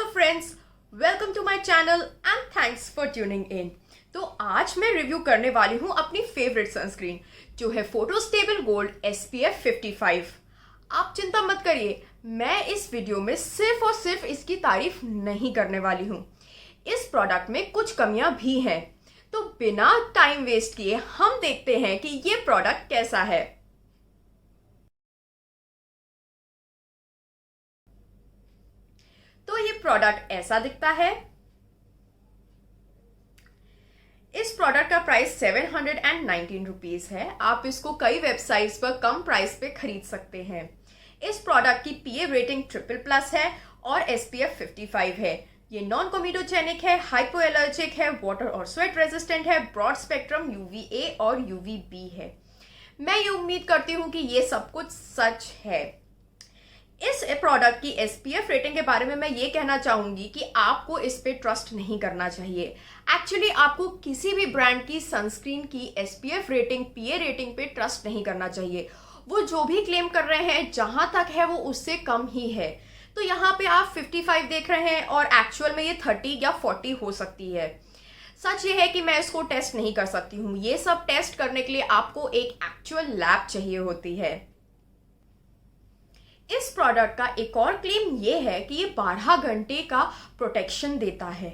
Friends, welcome to my channel and thanks for tuning in. तो आज मैं review करने वाली हूं अपनी फेवरेट सनस्क्रीन जो है फोटो स्टेबल गोल्ड SPF 55। आप चिंता मत करिए, मैं इस वीडियो में सिर्फ और सिर्फ इसकी तारीफ नहीं करने वाली हूं। इस प्रोडक्ट में कुछ कमियां भी हैं, तो बिना टाइम वेस्ट किए हम देखते हैं कि ये प्रोडक्ट कैसा है। तो ये प्रोडक्ट ऐसा दिखता है। इस प्रोडक्ट का प्राइस 719 रुपीज है। आप इसको कई वेबसाइट्स पर कम प्राइस पे खरीद सकते हैं। इस प्रोडक्ट की PA रेटिंग ट्रिपल+ है और SPF 55 है। ये नॉन कोमिडोजेनिक है, हाइपो एलर्जिक है, वाटर और स्वेट रेजिस्टेंट है, ब्रॉड स्पेक्ट्रम UVA और UVB है। मैं ये उम्मीद करती हूँ कि ये सब कुछ सच है। इस प्रोडक्ट की SPF रेटिंग के बारे में मैं ये कहना चाहूंगी कि आपको इस पे ट्रस्ट नहीं करना चाहिए। एक्चुअली आपको किसी भी ब्रांड की सनस्क्रीन की SPF रेटिंग, PA रेटिंग पे ट्रस्ट नहीं करना चाहिए। वो जो भी क्लेम कर रहे हैं, जहां तक है वो उससे कम ही है। तो यहाँ पे आप 55 देख रहे हैं और एक्चुअल में ये 30 या 40 हो सकती है। सच ये है कि मैं इसको टेस्ट नहीं कर सकती हूँ। ये सब टेस्ट करने के लिए आपको एक एक्चुअल लैब चाहिए होती है। इस प्रोडक्ट का एक और क्लेम ये है कि ये 12 घंटे का प्रोटेक्शन देता है।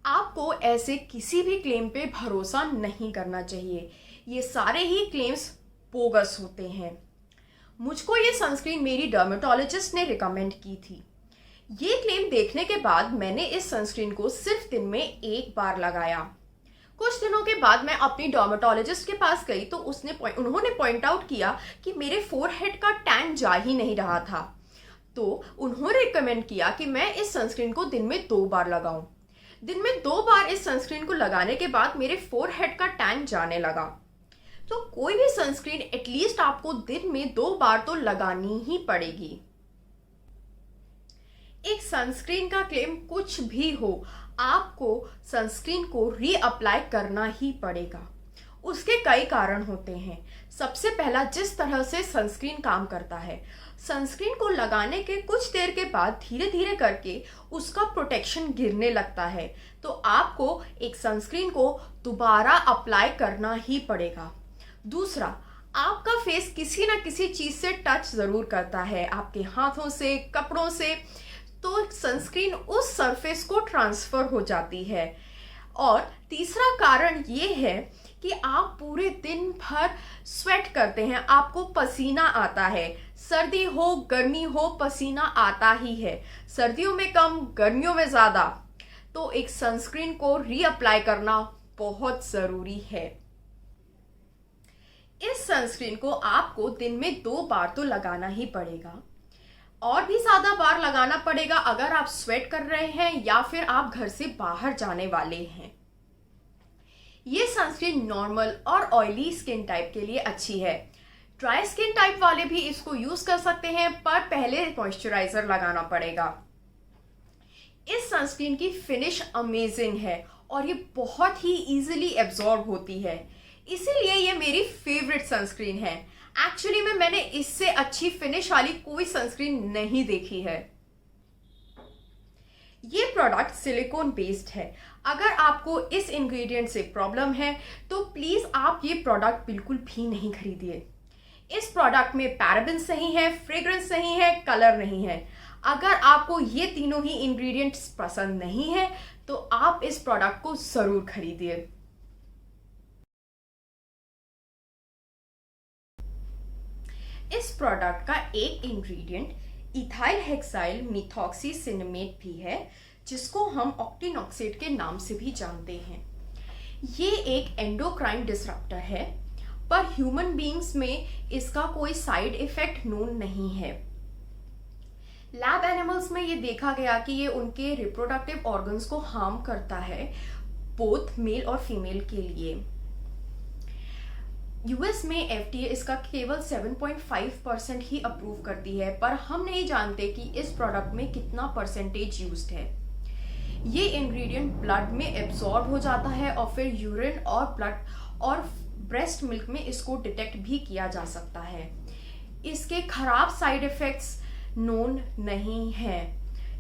आपको ऐसे किसी भी क्लेम पे भरोसा नहीं करना चाहिए। ये सारे ही क्लेम्स बोगस होते हैं। मुझको ये सनस्क्रीन मेरी डर्मेटोलॉजिस्ट ने रिकमेंड की थी। ये क्लेम देखने के बाद मैंने इस सनस्क्रीन को सिर्फ दिन में एक बार लगाया। कुछ दिनों के बाद मैं अपनी डर्मेटोलॉजिस्ट के पास गई तो उन्होंने पॉइंट आउट किया कि मेरे फोरहेड का टैन जा ही नहीं रहा था। तो उन्होंने रिकमेंड किया कि मैं इस सनस्क्रीन को दिन में 2 बार लगाऊं। दिन में 2 बार इस सनस्क्रीन को लगाने के बाद मेरे फोरहेड का टैन जाने लगा। तो कोई भी सनस्क्रीन एटलीस्ट आपको दिन में 2 बार तो लगानी ही पड़ेगी। एक सनस्क्रीन का क्लेम कुछ भी हो, आपको सनस्क्रीन को रीअप्लाई करना ही पड़ेगा। उसके कई कारण होते हैं। सबसे पहला, जिस तरह से सनस्क्रीन काम करता है। सनस्क्रीन को लगाने के कुछ देर के बाद धीरे धीरे करके उसका प्रोटेक्शन गिरने लगता है, तो आपको एक सनस्क्रीन को दोबारा अप्लाई करना ही पड़ेगा। दूसरा, आपका फेस किसी ना किसी चीज से टच जरूर करता है, आपके हाथों से, कपड़ों से, तो सनस्क्रीन उस सरफेस को ट्रांसफर हो जाती है। और तीसरा कारण ये है कि आप पूरे दिन भर स्वेट करते हैं, आपको पसीना आता है। सर्दी हो, गर्मी हो, पसीना आता ही है। सर्दियों में कम, गर्मियों में ज्यादा। तो एक सनस्क्रीन को रीअप्लाई करना बहुत जरूरी है। इस सनस्क्रीन को आपको दिन में 2 बार तो लगाना ही पड़ेगा, और भी ज्यादा बार लगाना पड़ेगा अगर आप स्वेट कर रहे हैं या फिर आप घर से बाहर जाने वाले हैं। ये सनस्क्रीन नॉर्मल और ऑयली स्किन टाइप के लिए अच्छी है। ड्राई स्किन टाइप वाले भी इसको यूज कर सकते हैं, पर पहले मॉइस्चराइजर लगाना पड़ेगा। इस सनस्क्रीन की फिनिश अमेजिंग है और ये बहुत ही इजीली एब्जॉर्ब होती है, इसीलिए ये मेरी फेवरेट सनस्क्रीन है। एक्चुअली में मैंने इससे अच्छी फिनिश वाली कोई सनस्क्रीन नहीं देखी है। ये प्रोडक्ट सिलिकॉन बेस्ड है। अगर आपको इस इंग्रेडिएंट से प्रॉब्लम है तो प्लीज आप ये प्रोडक्ट बिल्कुल भी नहीं खरीदिए। इस प्रोडक्ट में पैराबेन्स नहीं है, फ्रेग्रेंस नहीं है, कलर नहीं है। अगर आपको ये तीनों ही इंग्रेडिएंट्स पसंद नहीं है तो आप इस प्रोडक्ट को जरूर खरीदिए। इस प्रोडक्ट का एक इंग्रेडिएंट इथाइल हेक्साइल मिथॉक्सीसिनेमेट भी है, जिसको हम ऑक्टिनॉक्सेट के नाम से भी जानते हैं। ये एक एंडोक्राइन डिसरप्टर है, पर ह्यूमन बीइंग्स में इसका कोई साइड इफेक्ट नोन नहीं है। लैब एनिमल्स में ये देखा गया कि ये उनके रिप्रोडक्टिव ऑर्गन्स को हार्म करता है, बोथ मेल और फीमेल के लिए। यूएस में FDA इसका केवल 7.5% ही अप्रूव करती है, पर हम नहीं जानते कि इस प्रोडक्ट में कितना परसेंटेज यूज्ड है। ये इंग्रेडिएंट ब्लड में एब्जॉर्ब हो जाता है और फिर यूरिन और ब्लड और ब्रेस्ट मिल्क में इसको डिटेक्ट भी किया जा सकता है। इसके खराब साइड इफेक्ट्स नोन नहीं है।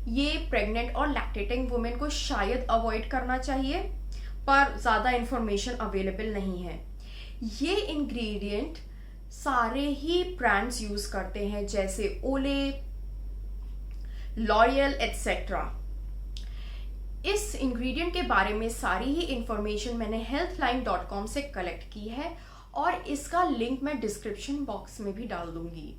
ये प्रेग्नेंट और लैक्टेटिंग वुमेन को शायद अवॉइड करना चाहिए, पर ज़्यादा इंफॉर्मेशन अवेलेबल नहीं है। ये इंग्रेडिएंट सारे ही ब्रांड्स यूज़ करते हैं, जैसे ओले, लॉरियल एटसेट्रा। इस इंग्रेडिएंट के बारे में सारी ही इंफॉर्मेशन मैंने healthline.com से कलेक्ट की है और इसका लिंक मैं डिस्क्रिप्शन बॉक्स में भी डाल दूंगी।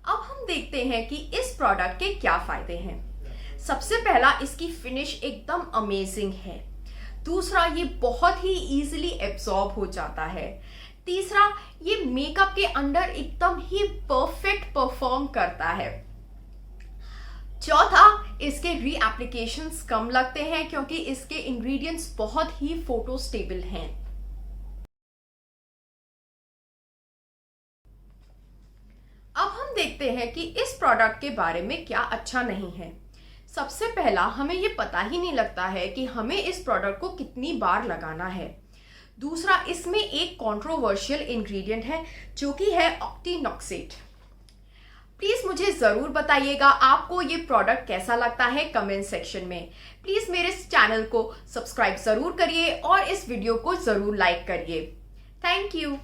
अब हम देखते हैं कि इस प्रोडक्ट के क्या फायदे हैं। सबसे पहला, इसकी फिनिश एकदम अमेजिंग है। दूसरा, ये बहुत ही इजीली एब्जॉर्ब हो जाता है। तीसरा, ये मेकअप के अंदर एकदम ही परफेक्ट परफॉर्म करता है। चौथा, इसके रीएप्लीकेशंस कम लगते हैं क्योंकि इसके इंग्रेडिएंट्स बहुत ही फोटो स्टेबल हैं। अब हम देखते हैं कि इस प्रोडक्ट के बारे में क्या अच्छा नहीं है। सबसे पहला, हमें ये पता ही नहीं लगता है कि हमें इस प्रोडक्ट को कितनी बार लगाना है। दूसरा, इसमें एक कंट्रोवर्शियल इंग्रेडिएंट है जो कि है ऑक्टीनॉक्सेट। प्लीज़ मुझे ज़रूर बताइएगा आपको ये प्रोडक्ट कैसा लगता है कमेंट सेक्शन में। प्लीज़ मेरे इस चैनल को सब्सक्राइब ज़रूर करिए और इस वीडियो को ज़रूर लाइक करिए। Thank you.